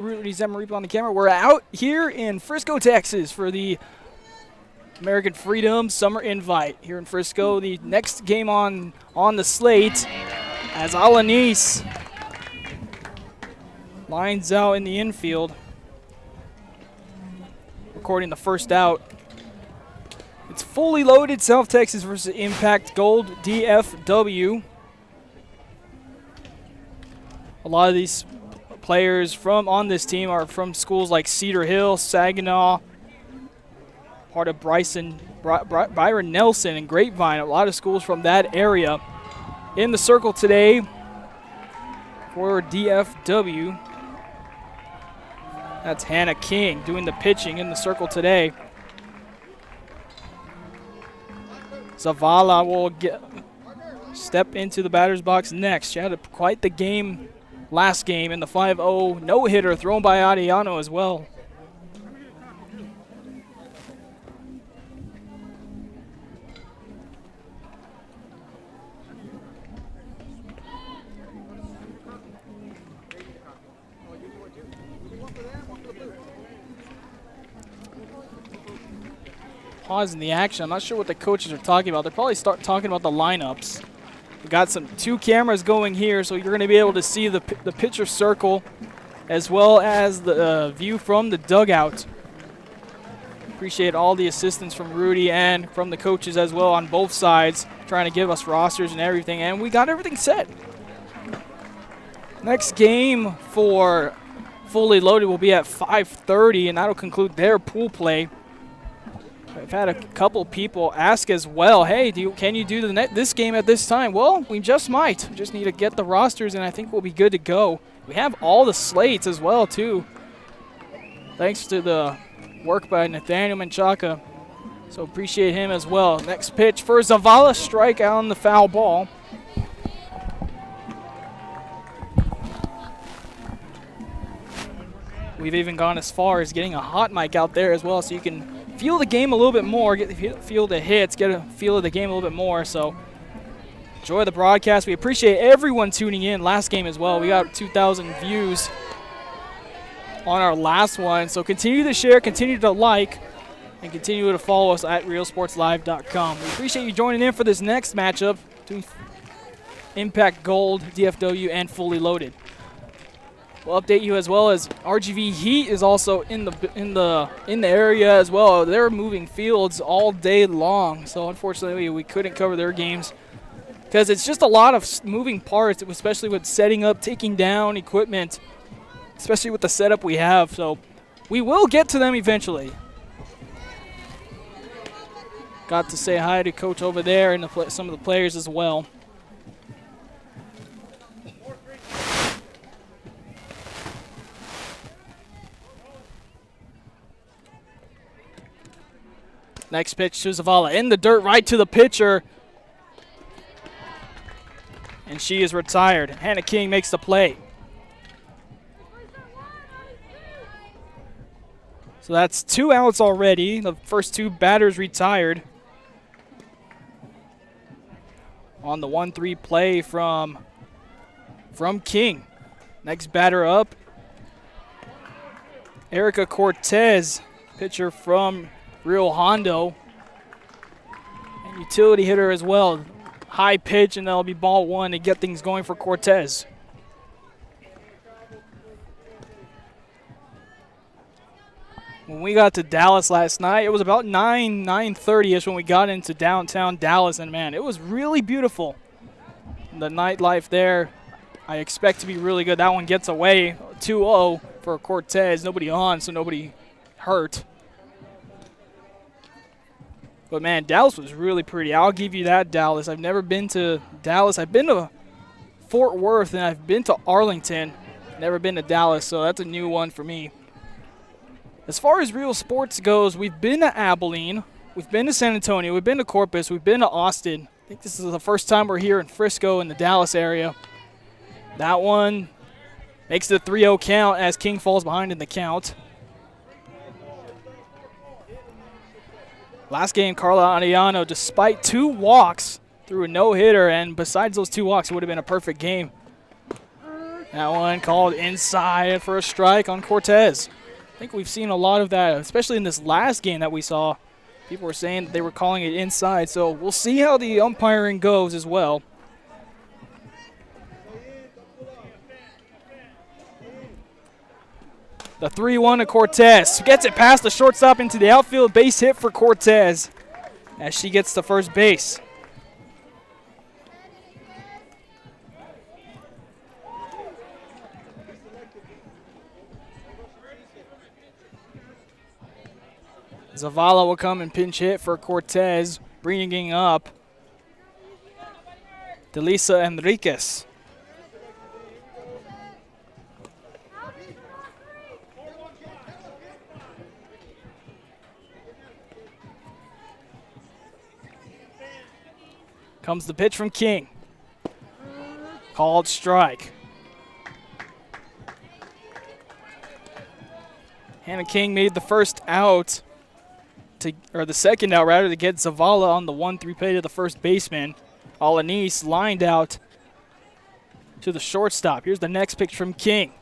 Rudy Zemaripa on the camera. We're out here in Frisco, Texas for the American Freedom Summer Invite here in Frisco. The next game on the slate as Alanis lines out in the infield, recording the first out. It's fully loaded, South Texas versus Impact Gold DFW. A lot of these players on this team are from schools like Cedar Hill, Saginaw, part of Byron Nelson and Grapevine. A lot of schools from that area. In the circle today for DFW, that's Hannah King doing the pitching in the circle today. Zavala will step into the batter's box next. She had quite the game last game in the 5-0 no-hitter thrown by Adiano as well. Pause in the action. I'm not sure what the coaches are talking about. They'll probably start talking about the lineups. We got two cameras going here, so you're going to be able to see the pitcher circle as well as the view from the dugout. Appreciate all the assistance from Rudy and from the coaches as well on both sides, trying to give us rosters and everything, and we got everything set. Next game for Fully Loaded will be at 5:30, and that'll conclude their pool play. I've had a couple people ask as well, hey, can you do this game at this time? Well, we just might. We just need to get the rosters, and I think we'll be good to go. We have all the slates as well, too, thanks to the work by Nathaniel Menchaca. So appreciate him as well. Next pitch for Zavala, strike out on the foul ball. We've even gone as far as getting a hot mic out there as well, so you can feel the game a little bit more, feel the hits, get a feel of the game a little bit more. So enjoy the broadcast. We appreciate everyone tuning in. Last game as well, we got 2,000 views on our last one. So continue to share, continue to like, and continue to follow us at realsportslive.com. We appreciate you joining in for this next matchup between Impact Gold, DFW, and Fully Loaded. We'll update you as well as RGV Heat is also in the area as well. They're moving fields all day long, so unfortunately we couldn't cover their games because it's just a lot of moving parts, especially with setting up, taking down equipment, especially with the setup we have. So we will get to them eventually. Got to say hi to Coach over there and some of the players as well. Next pitch to Zavala in the dirt, right to the pitcher. And she is retired. Hannah King makes the play. So that's 2 outs already. The first 2 batters retired. On the 1-3 play from King. Next batter up, Erica Cortez, pitcher from Rio Hondo, and utility hitter as well. High pitch, and that'll be ball 1 to get things going for Cortez. When we got to Dallas last night, it was about 9:30ish when we got into downtown Dallas, and man, it was really beautiful. The nightlife there, I expect to be really good. That one gets away, 2-0 for Cortez. Nobody on, so nobody hurt. But, man, Dallas was really pretty. I'll give you that, Dallas. I've never been to Dallas. I've been to Fort Worth, and I've been to Arlington. Never been to Dallas, so that's a new one for me. As far as real sports goes, we've been to Abilene. We've been to San Antonio. We've been to Corpus. We've been to Austin. I think this is the first time we're here in Frisco in the Dallas area. That one makes the 3-0 count as King falls behind in the count. Last game, Carla Adiano, despite 2 walks, threw a no-hitter, and besides those 2 walks, it would have been a perfect game. That one called inside for a strike on Cortez. I think we've seen a lot of that, especially in this last game that we saw. People were saying that they were calling it inside, so we'll see how the umpiring goes as well. The 3-1 to Cortez. Gets it past the shortstop into the outfield. Base hit for Cortez as she gets to first base. Zavala will come and pinch hit for Cortez, bringing up Delisa Enriquez. Comes the pitch from King. Called strike. Hannah King made the first out. Or the second out rather, to get Zavala on the 1-3 play to the first baseman. Alanis lined out to the shortstop. Here's the next pitch from King.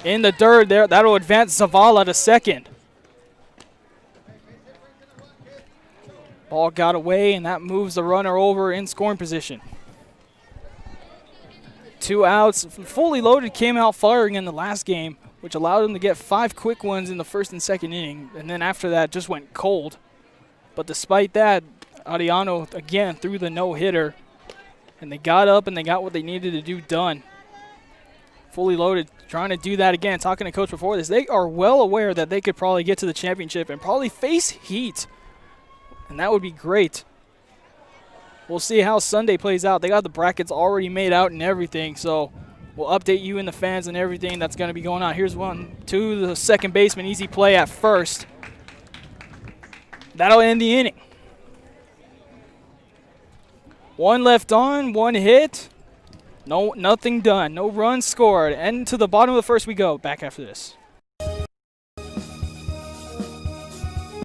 In the dirt there, that'll advance Zavala to second. Ball got away, and that moves the runner over in scoring position. 2 outs. Fully Loaded came out firing in the last game, which allowed them to get 5 quick ones in the first and second inning, and then after that just went cold. But despite that, Ariano again threw the no-hitter, and they got up and they got what they needed to do done. Fully Loaded trying to do that again. Talking to Coach before this, they are well aware that they could probably get to the championship and probably face heat, and that would be great. We'll see how Sunday plays out. They got the brackets already made out and everything, so we'll update you and the fans and everything that's going to be going on. Here's 1-2, the second baseman, easy play at first. That'll end the inning. 1 left on, 1 hit. No, nothing done. No runs scored. And to the bottom of the first we go. Back after this.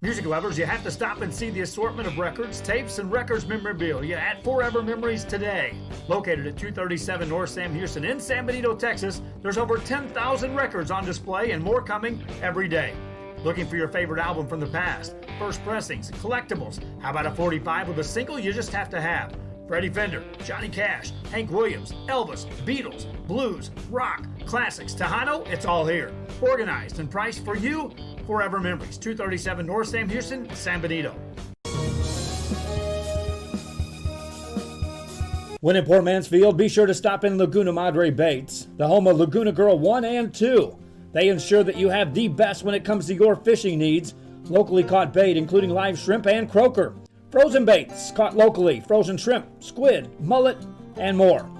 Music lovers, you have to stop and see the assortment of records, tapes, and records memorabilia at Forever Memories today. Located at 237 North Sam Houston in San Benito, Texas, there's over 10,000 records on display and more coming every day. Looking for your favorite album from the past, first pressings, collectibles. How about a 45 with a single you just have to have? Freddie Fender, Johnny Cash, Hank Williams, Elvis, Beatles, blues, rock, classics, Tejano, it's all here. Organized and priced for you. Forever Memories, 237 North Sam Houston, San Benito. When in Port Mansfield, be sure to stop in Laguna Madre Baits, the home of Laguna Girl 1 and 2. They ensure that you have the best when it comes to your fishing needs. Locally caught bait, including live shrimp and croaker. Frozen baits, caught locally, frozen shrimp, squid, mullet, and more.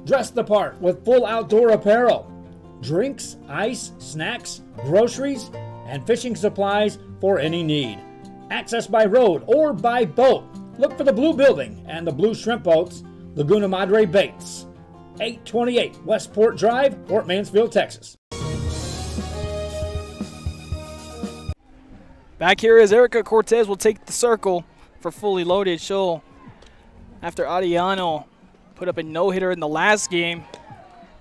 Dress the part with full outdoor apparel. Drinks, ice, snacks, groceries, and fishing supplies for any need. Access by road or by boat. Look for the blue building and the blue shrimp boats, Laguna Madre Baits. 828 Westport Drive, Port Mansfield, Texas. Back here is Erica Cortez will take the circle for Fully Loaded. She'll, after Ariano put up a no-hitter in the last game,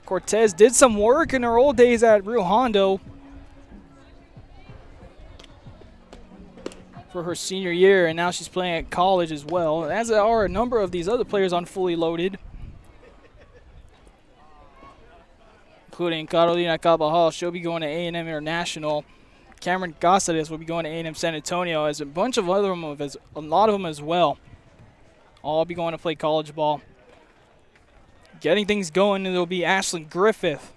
Cortez did some work in her old days at Rio Hondo for her senior year, and now she's playing at college as well, as are a number of these other players on Fully Loaded, including Carolina Cabajal. She'll be going to A&M International. Cameron Casares will be going to A&M San Antonio, as a bunch of other them, a lot of them as well. All be going to play college ball. Getting things going, and there'll be Ashlyn Griffith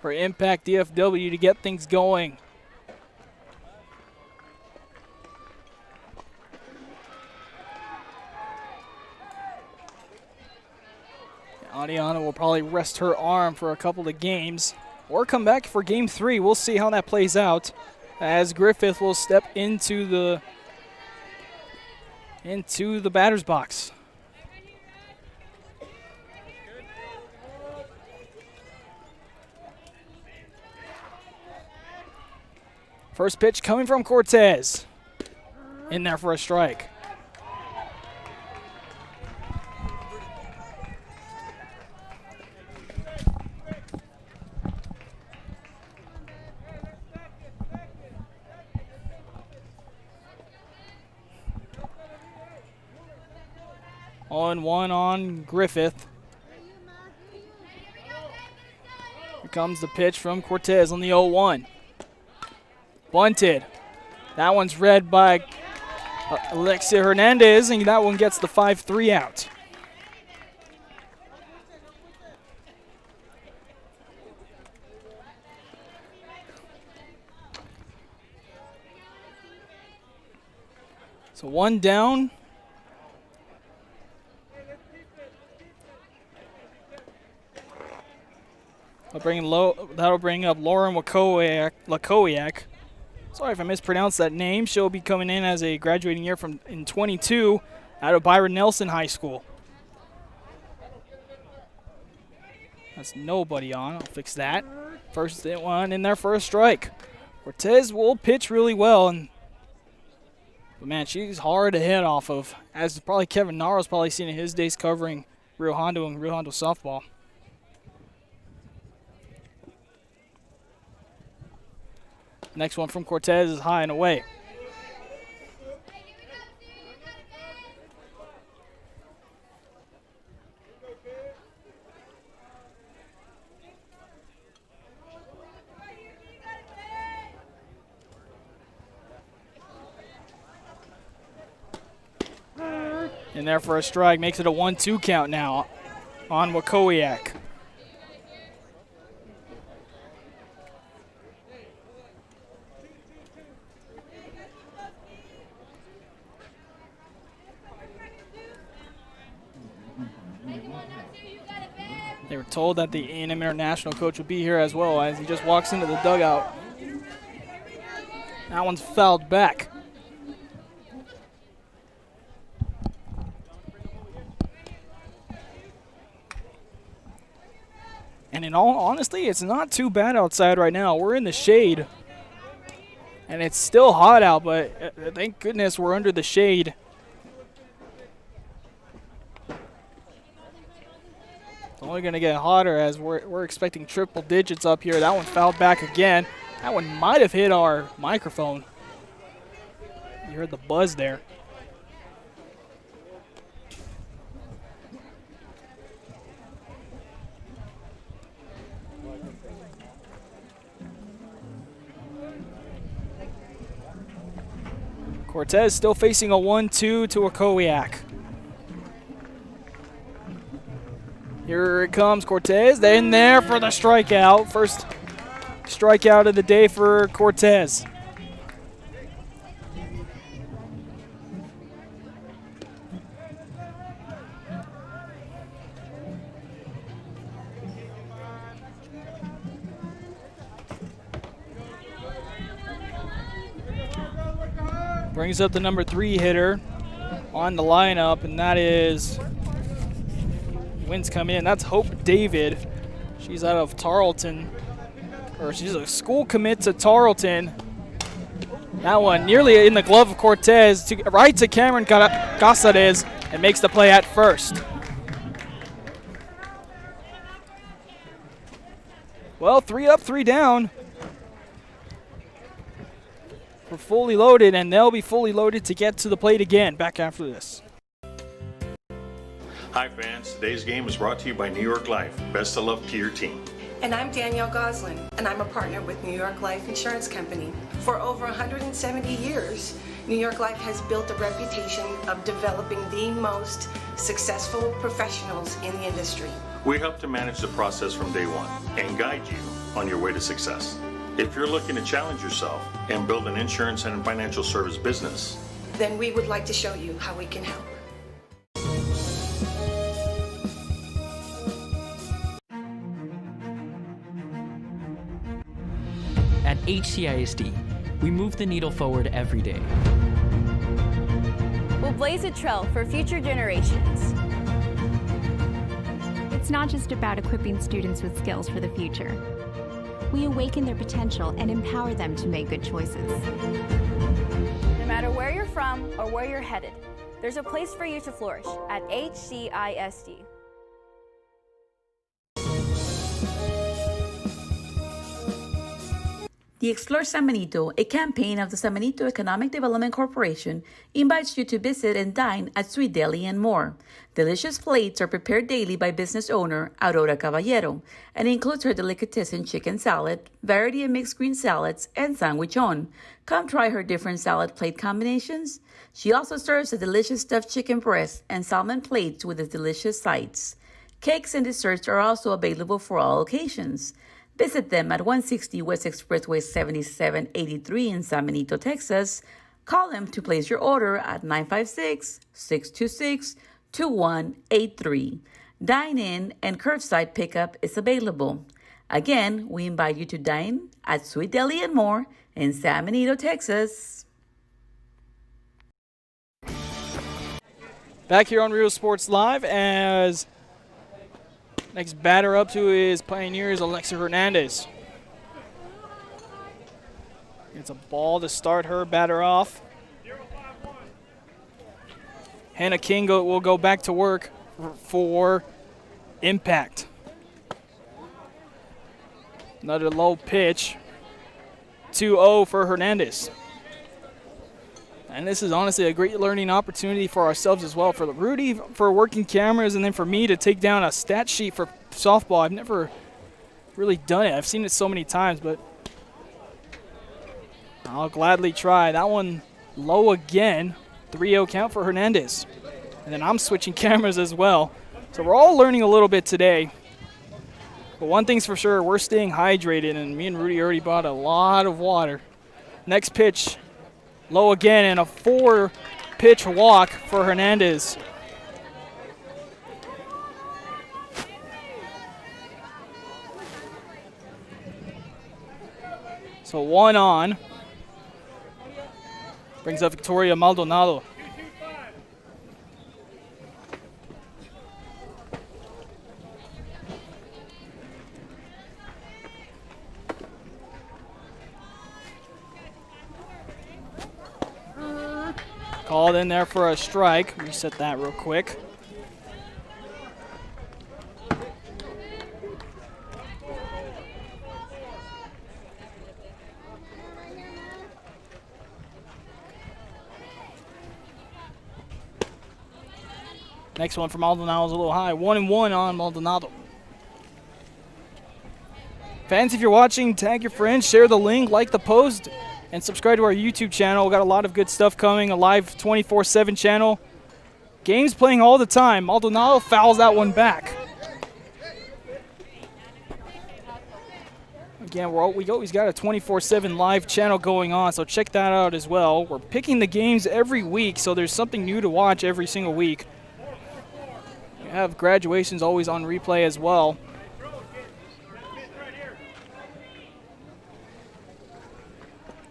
for Impact DFW to get things going. Adiana will probably rest her arm for a couple of games or come back for game 3. We'll see how that plays out, as Griffith will step into the batter's box. First pitch coming from Cortez. In there for a strike. 0-1 on Griffith. Here comes the pitch from Cortez on the 0-1. Bunted. That one's read by Alexia Hernandez, and that one gets the 5-3 out. So one down. That'll bring up Lauren Lakowiak. Sorry if I mispronounced that name. She'll be coming in as a graduating year in 22 out of Byron Nelson High School. That's nobody on. I'll fix that. First one in there for a strike. Cortez will pitch really well, but man, she's hard to hit off of, as probably Kevin Naro's probably seen in his days covering Rio Hondo and Rio Hondo softball. Next one from Cortez is high and away. In there for a strike, makes it a 1-2 count now on Wakowiak. They were told that the A&M International coach would be here as well, as he just walks into the dugout. That one's fouled back. And in all honesty, it's not too bad outside right now. We're in the shade, and it's still hot out, but thank goodness we're under the shade. It's only going to get hotter as we're expecting triple digits up here. That one fouled back again. That one might have hit our microphone. You heard the buzz there. Cortez still facing a 1-2 to Wakowiak. Here it comes, Cortez. They're in there for the strikeout. First strikeout of the day for Cortez. Brings up the number 3 hitter on the lineup, and that is, wins come in. That's Hope David. She's out of Tarleton, or she's a school commit to Tarleton. That one nearly in the glove of Cortez, right to Cameron Casares, and makes the play at first. Well, 3 up, 3 down. We're fully loaded, and they'll be fully loaded to get to the plate again. Back after this. Hi fans, today's game is brought to you by New York Life. Best of luck to your team. And I'm Danielle Goslin, and I'm a partner with New York Life Insurance Company. For over 170 years, New York Life has built a reputation of developing the most successful professionals in the industry. We help to manage the process from day one and guide you on your way to success. If you're looking to challenge yourself and build an insurance and financial service business, then we would like to show you how we can help. At HCISD, we move the needle forward every day. We'll blaze a trail for future generations. It's not just about equipping students with skills for the future. We awaken their potential and empower them to make good choices. No matter where you're from or where you're headed, there's a place for you to flourish at HCISD. The Explore San Benito, a campaign of the San Benito Economic Development Corporation, invites you to visit and dine at Sweet Deli and More. Delicious plates are prepared daily by business owner Aurora Caballero and includes her delicatessen chicken salad, variety of mixed green salads, and sandwichon. Come try her different salad plate combinations. She also serves a delicious stuffed chicken breast and salmon plates with the delicious sides. Cakes and desserts are also available for all occasions. Visit them at 160 West Expressway 7783 in San Benito, Texas. Call them to place your order at 956-626-2183. Dine-in and curbside pickup is available. Again, we invite you to dine at Sweet Deli and More in San Benito, Texas. Back here on Real Sports Live as next batter up to his Pioneers, Alexa Hernandez. It's a ball to start her batter off. Hannah King will go back to work for impact. Another low pitch. 2-0 for Hernandez. And this is honestly a great learning opportunity for ourselves as well. For Rudy, for working cameras, and then for me to take down a stat sheet for softball. I've never really done it. I've seen it so many times, but I'll gladly try. That one low again. 3-0 count for Hernandez. And then I'm switching cameras as well. So we're all learning a little bit today. But one thing's for sure, we're staying hydrated, and me and Rudy already bought a lot of water. Next pitch. Low again, and a 4-pitch walk for Hernandez. So 1 on. Brings up Victoria Maldonado. Called in there for a strike. Reset that real quick. Next one for Maldonado is a little high. 1-1 on Maldonado. Fans, if you're watching, tag your friends, share the link, like the post, and subscribe to our YouTube channel. We've got a lot of good stuff coming, a live 24/7 channel. Games playing all the time. Maldonado fouls that one back. Again, we always got a 24/7 live channel going on, so check that out as well. We're picking the games every week, so there's something new to watch every single week. We have graduations always on replay as well.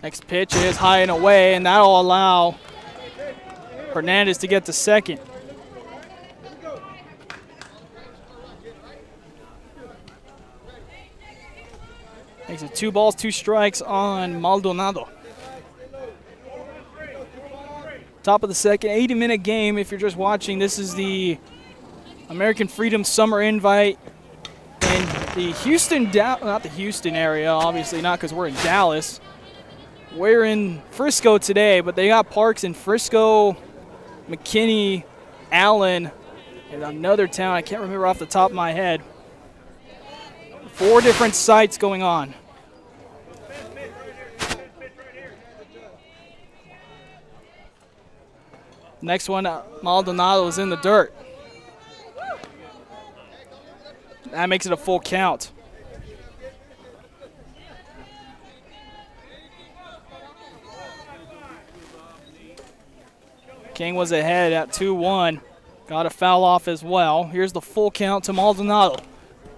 Next pitch is high and away, and that'll allow Hernandez to get to second. Makes it 2 balls, 2 strikes on Maldonado. Top of the second, 80-minute game. If you're just watching, this is the American Freedom Summer Invite in the Houston, not the Houston area, obviously not because we're in Dallas. We're in Frisco today, but they got parks in Frisco, McKinney, Allen, and another town I can't remember off the top of my head. 4 different sites going on. Next one, Maldonado is in the dirt. That makes it a full count. King was ahead at 2-1. Got a foul off as well. Here's the full count to Maldonado.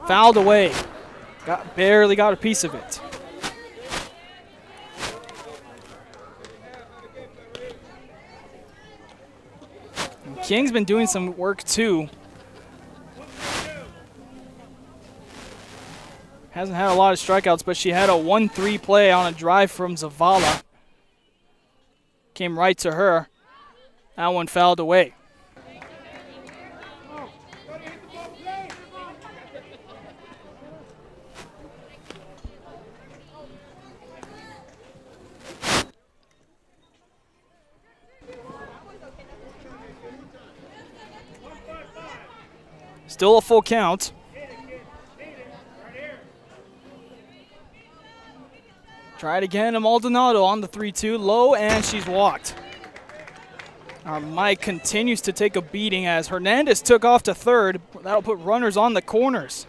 Fouled away. Barely got a piece of it. And King's been doing some work too. Hasn't had a lot of strikeouts, but she had a 1-3 play on a drive from Zavala. Came right to her. That one fouled away. Still a full count. Try it again, Maldonado on the 3-2, low, and she's walked. Our Mike continues to take a beating as Hernandez took off to third. That'll put runners on the corners.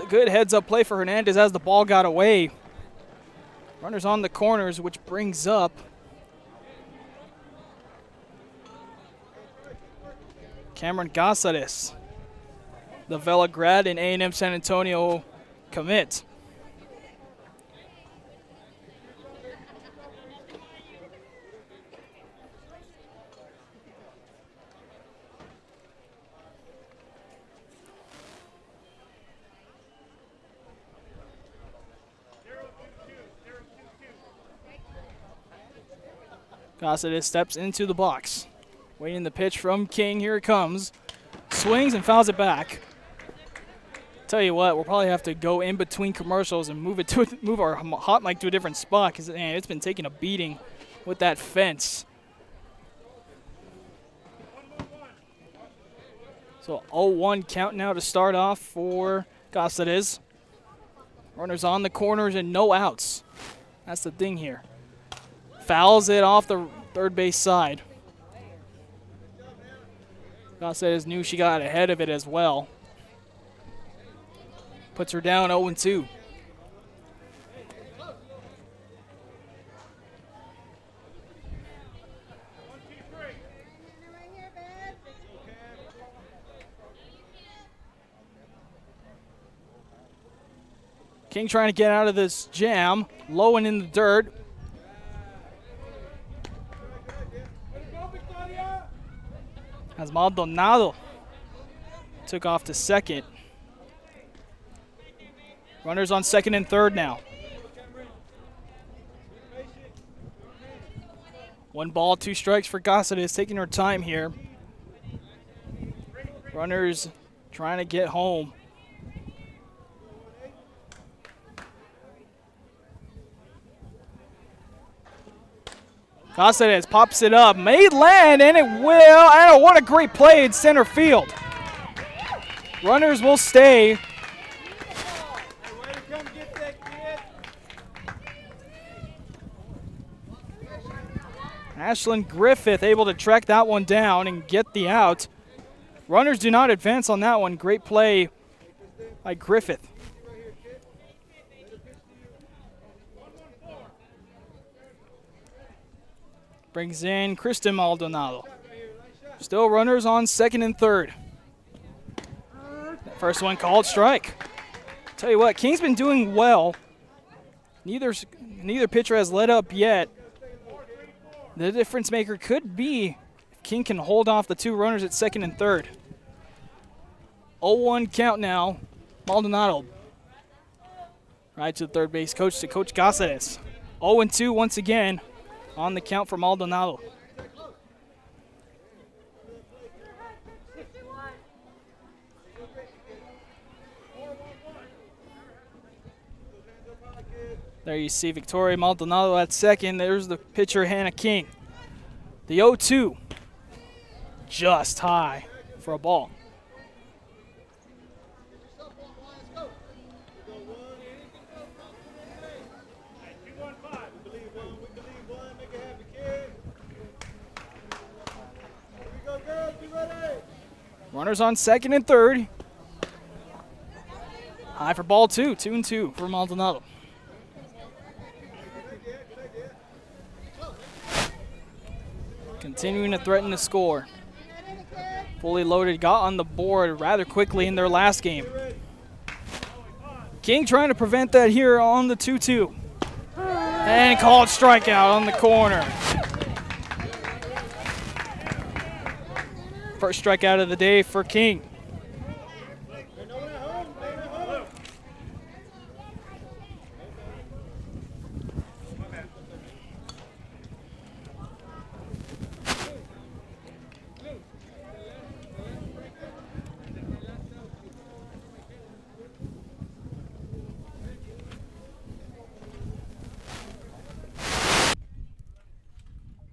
Good heads-up play for Hernandez as the ball got away. Runners on the corners, which brings up Cameron Casares, the Vela grad and A&M San Antonio commit. Casares steps into the box. Waiting the pitch from King. Here it comes. Swings and fouls it back. Tell you what, we'll probably have to go in between commercials and move our hot mic to a different spot because it's been taking a beating with that fence. So 0-1 count now to start off for Casares. Runners on the corners and no outs. That's the thing here. Fouls it off the third base side. Casares knew she got ahead of it as well. Puts her down 0-2. King trying to get out of this jam. Low and in the dirt. As Maldonado took off to second. Runners on second and third now. 1 ball, 2 strikes for Casares, taking her time here. Runners trying to get home. Casares pops it up, may land, and it will. And what a great play in center field. Runners will stay. Ashlyn Griffith able to track that one down and get the out. Runners do not advance on that one. Great play by Griffith. Brings in Kristen Maldonado. Still runners on second and third. That first one called strike. Tell you what, King's been doing well. Neither pitcher has let up yet. The difference maker could be if King can hold off the 2 runners at second and third. 0-1 count now. Maldonado. Right to the third base coach to Coach Casares. 0-2 once again on the count for Maldonado. There you see Victoria Maldonado at second. There's the pitcher, Hannah King. The 0-2, just high for a ball. Runners on second and third. High for ball 2, 2-2 for Maldonado. Continuing to threaten to score. Fully loaded, got on the board rather quickly in their last game. King trying to prevent that here on the 2-2. And called strikeout on the corner. First strikeout of the day for King.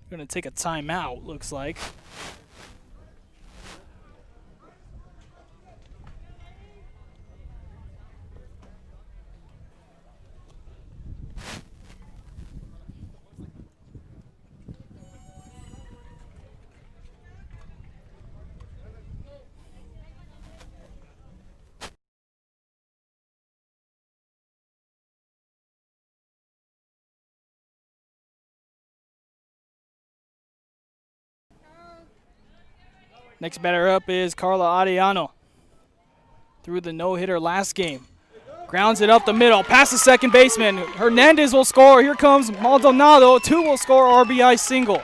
Going to take a timeout, looks like. Next batter up is Carla Arellano. Threw the no-hitter last game. Grounds it up the middle, past the second baseman. Hernandez will score. Here comes Maldonado. 2 will score RBI single.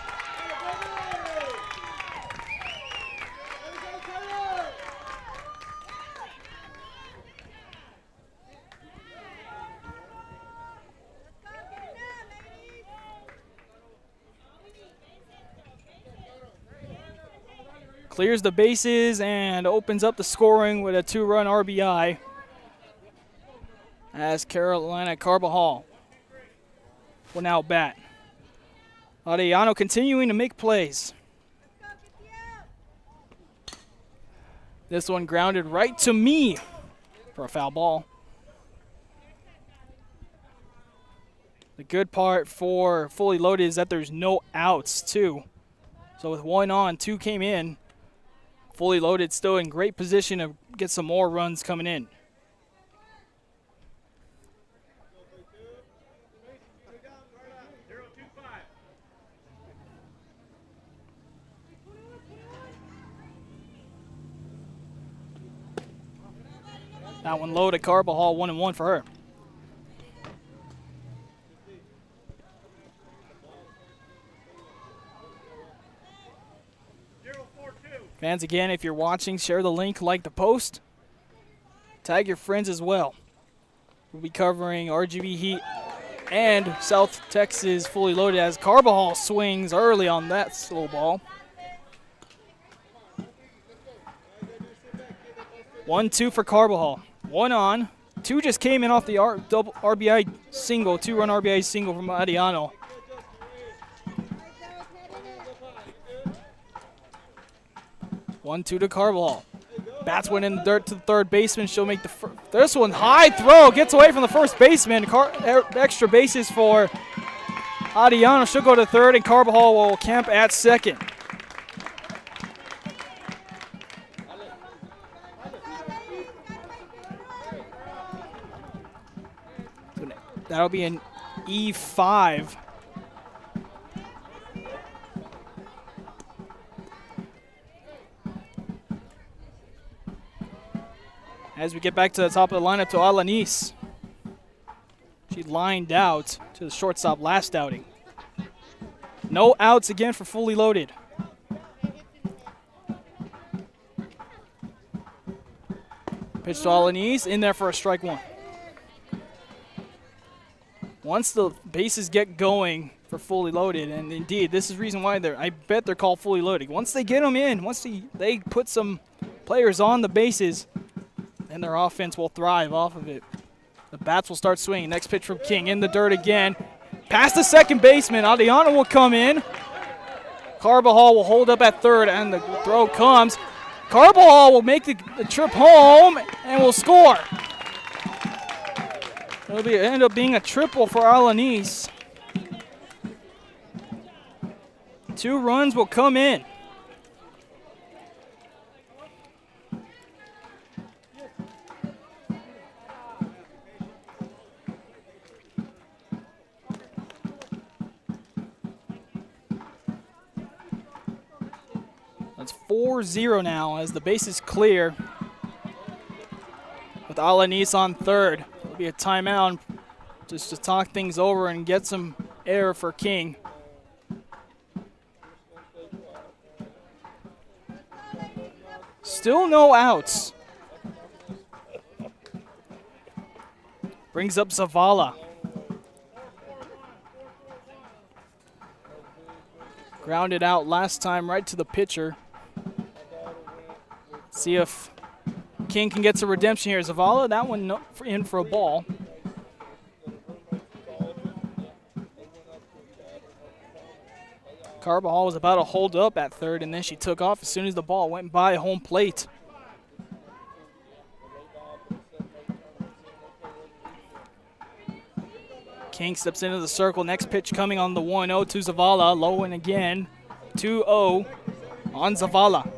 Clears the bases and opens up the scoring with a 2-run RBI as Carolina Carbajal will now bat. Arellano continuing to make plays. This one grounded right to me for a foul ball. The good part for Fully Loaded is that there's no outs too. So with 1 on, 2 came in. Fully Loaded still in great position to get some more runs coming in. That one low to Carbajal, 1-1 for her. Fans, again, if you're watching, share the link, like the post. Tag your friends as well. We'll be covering RGV Heat and South Texas Fully Loaded as Carbajal swings early on that slow ball. 1-2 for Carbajal. 1 on. 2 just came in off the double RBI single, 2-run RBI single from Arellano. One, 2 to Carbajal. Bats went in the dirt to the third baseman. She'll make this one high throw. Gets away from the first baseman. Extra bases for Arellano. She'll go to third, and Carbajal will camp at second. So that'll be an E5. As we get back to the top of the lineup to Alanis. She lined out to the shortstop last outing. No outs again for Fully Loaded. Pitch to Alanis, in there for a strike 1. Once the bases get going for Fully Loaded, and indeed, this is the reason why I bet they're called Fully Loaded. Once they get them in, once they put some players on the bases, and their offense will thrive off of it. The bats will start swinging. Next pitch from King in the dirt again. Past the second baseman. Arellano will come in. Carbajal will hold up at third, and the throw comes. Carbajal will make the trip home and will score. It'll end up being a triple for Alanis. 2 runs will come in. It's 4-0 now as the base is clear with Alanis on third. There'll be a timeout just to talk things over and get some air for King. Still no outs. Brings up Zavala. Grounded out last time right to the pitcher. See if King can get some redemption here. Zavala, that one in for a ball. Carbajal was about to hold up at third, and then she took off as soon as the ball went by home plate. King steps into the circle. Next pitch coming on the 1-0 to Zavala. Low and again. 2-0 on Zavala.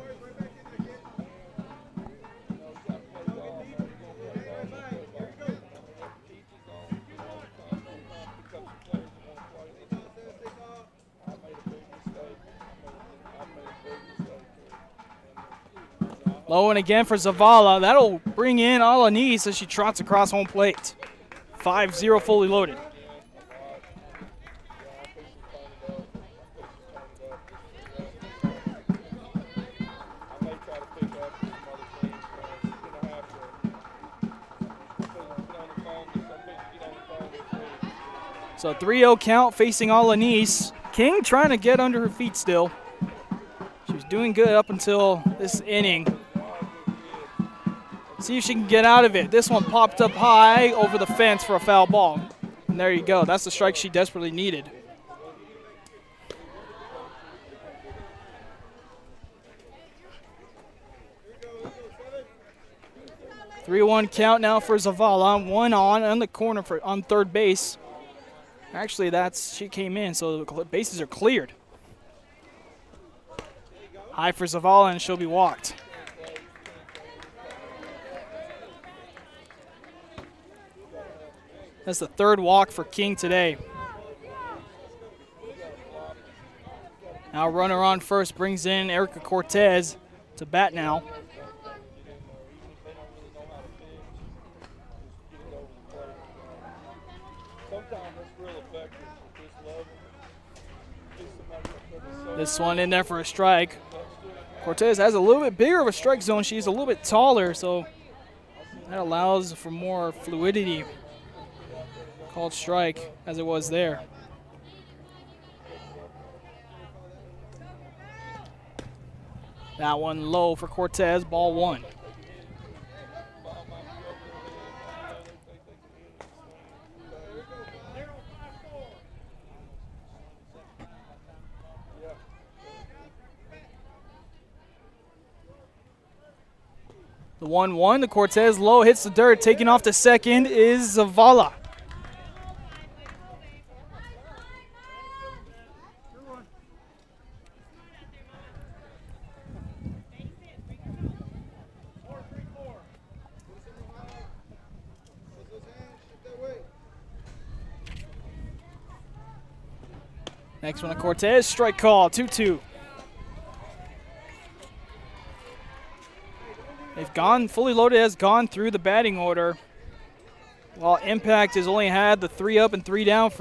Low and again for Zavala. That'll bring in Alanis as she trots across home plate. 5-0 fully loaded. So 3-0 count facing Alanis. King trying to get under her feet still. She was doing good up until this inning. See if she can get out of it. This one popped up high over the fence for a foul ball. And there you go. That's the strike she desperately needed. (3-1) count now for Zavala. One on the corner on third base. Actually, she came in, so the bases are cleared. High for Zavala, and she'll be walked. That's the third walk for King today. Now runner on first brings in Erica Cortez to bat now. This one in there for a strike. Cortez has a little bit bigger of a strike zone. She's a little bit taller, so that allows for more fluidity. Called strike as it was there. That one low for Cortez, ball one. The 1-1, the Cortez low hits the dirt. Taking off to second is Zavala. Next one to Cortez, strike call, 2-2. They've gone, fully loaded has gone through the batting order, while Impact has only had the 3 up and 3 down for